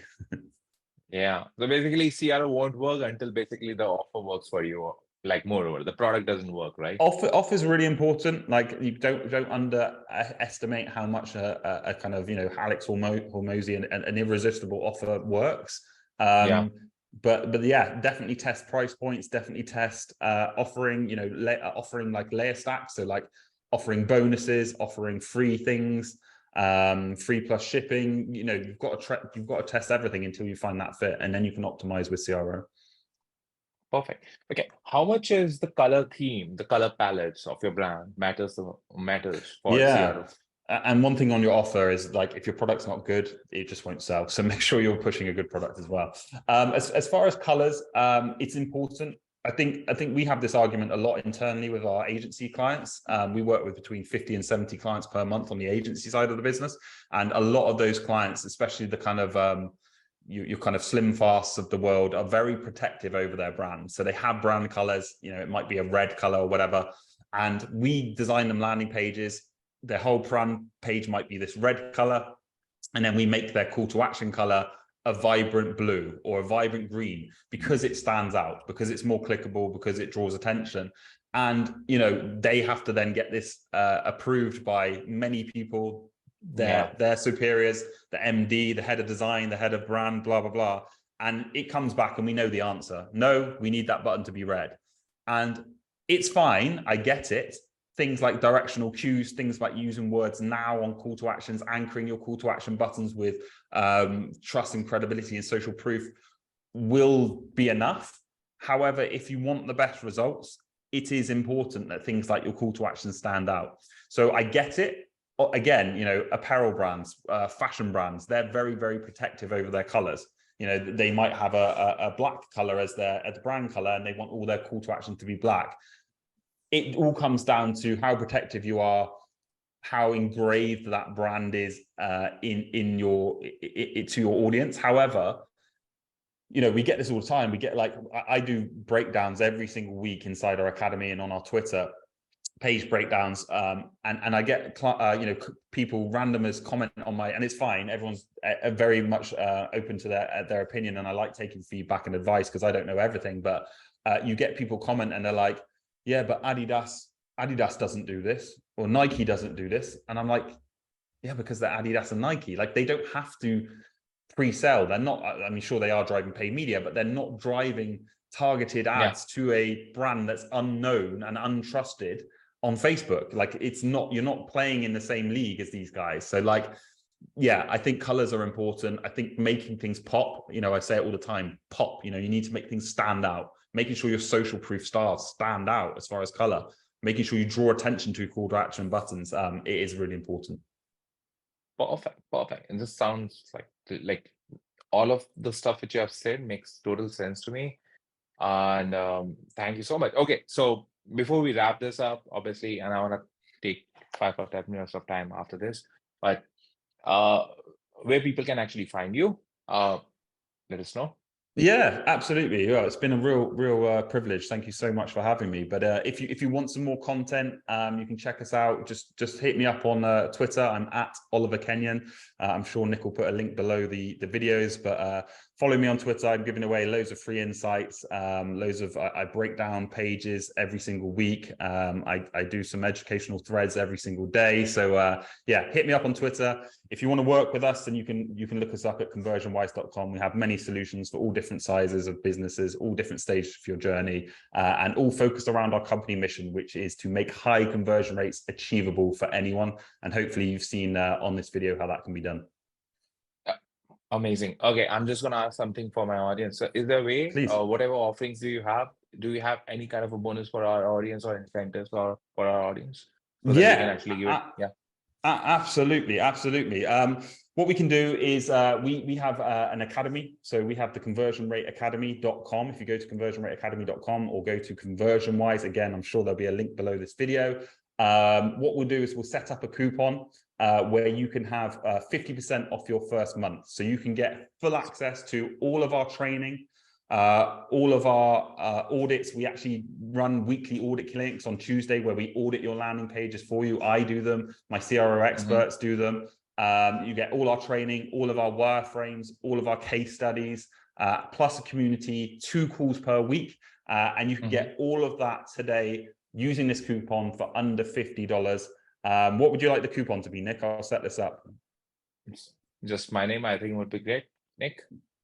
Yeah. So basically, CRO won't work until basically the offer works for you. Like, moreover, the product doesn't work, right? Offer is really important. Like, you don't underestimate how much a kind of Alex Hormozy and an irresistible offer works. But yeah, definitely test price points. Definitely test offering offering like layer stacks. So like offering bonuses, offering free things. Free plus shipping. You've got to test everything until you find that fit, and then you can optimize with CRO. Perfect. Okay, how much is the color theme, the color palettes of your brand matters for CRO? And one thing on your offer is, like, if your product's not good, it just won't sell. So make sure you're pushing a good product as well. As far as colors, it's important. I think we have this argument a lot internally with our agency clients. We work with between 50 and 70 clients per month on the agency side of the business. And a lot of those clients, especially the kind of your kind of slim fasts of the world, are very protective over their brand. So they have brand colors, it might be a red color or whatever. And we design them landing pages. Their whole brand page might be this red color. And then we make their call to action color a vibrant blue or a vibrant green, because it stands out, because it's more clickable, because it draws attention. And, they have to then get this approved by many people, their superiors, the MD, the head of design, the head of brand, blah, blah, blah. And it comes back and we know the answer. No, we need that button to be red. And it's fine. I get it. Things like directional cues, things like using words now on call to actions, anchoring your call to action buttons with trust and credibility and social proof will be enough. However, if you want the best results, it is important that things like your call to action stand out. So I get it. Again, apparel brands, fashion brands, they're very, very protective over their colors. They might have a black color as the brand color, and they want all their call to action to be black. It all comes down to how protective you are, how engraved that brand is to your audience. However, we get this all the time. We get I do breakdowns every single week inside our academy and on our Twitter page breakdowns, and I get people randomers comment on my, and it's fine. Everyone's very much open to their opinion, and I like taking feedback and advice because I don't know everything. But you get people comment and they're like, yeah, but Adidas doesn't do this, or Nike doesn't do this. And I'm like, yeah, because they're Adidas and Nike. Like, they don't have to pre-sell. They're not, sure they are driving paid media, but they're not driving targeted ads to a brand that's unknown and untrusted on Facebook. Like, you're not playing in the same league as these guys. So I think colors are important. I think making things pop, I say it all the time, pop, you need to make things stand out. Making sure your social proof stars stand out as far as color, making sure you draw attention to call to action buttons. It is really important. Perfect. And this sounds like all of the stuff which you have said makes total sense to me. And thank you so much. Okay, so before we wrap this up, obviously, and I want to take 5 or 10 minutes of time after this, but where people can actually find you, let us know. Yeah, absolutely. Yeah, it's been a real privilege. Thank you so much for having me. But if you want some more content, you can check us out. Just hit me up on Twitter. I'm at Oliver Kenyon. I'm sure Nick will put a link below the videos. But follow me on Twitter. I'm giving away loads of free insights. I break down pages every single week. I do some educational threads every single day. So hit me up on Twitter. If you want to work with us, then you can look us up at conversionwise.com. We have many solutions for all different sizes of businesses, all different stages of your journey, and all focused around our company mission, which is to make high conversion rates achievable for anyone. And hopefully you've seen on this video how that can be done. Amazing. Okay, I'm just going to ask something for my audience. So is there a way, Please. Whatever offerings do you have any kind of a bonus for our audience or incentives for our audience? So that we can actually give it, Absolutely. What we can do is we have an academy. So we have the conversionrateacademy.com. If you go to conversionrateacademy.com or go to ConversionWise, again, I'm sure there'll be a link below this video. What we'll do is we'll set up a coupon where you can have 50% off your first month. So you can get full access to all of our training, all of our audits. We actually run weekly audit clinics on Tuesday where we audit your landing pages for you. I do them. My CRO experts do them. You get all our training, all of our wireframes, all of our case studies, plus a community, 2 calls per week. And you can get all of that today using this coupon for under $50. What would you like the coupon to be, Nick? I'll set this up. Just my name, I think would be great.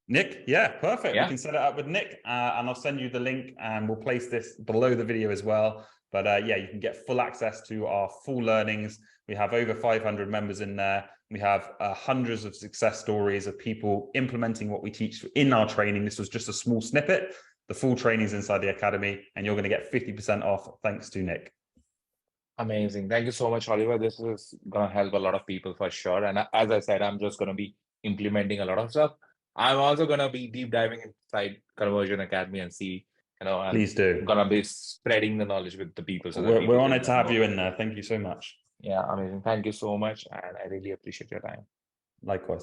Nick, yeah, perfect. We can set it up with Nick, and I'll send you the link, and we'll place this below the video as well. But you can get full access to our full learnings. We have over 500 members in there. We have hundreds of success stories of people implementing what we teach in our training. This was just a small snippet. The full training is inside the academy, and you're going to get 50% off thanks to Nick. Amazing. Thank you so much, Oliver. This is going to help a lot of people for sure. And as I said, I'm just going to be implementing a lot of stuff. I'm also going to be deep diving inside Conversion Academy and see and Please do. I'm gonna be spreading the knowledge with the people so that We're people honored can to learn have more. you in there. Thank you so much. Yeah, amazing. Thank you so much, and I really appreciate your time. Likewise.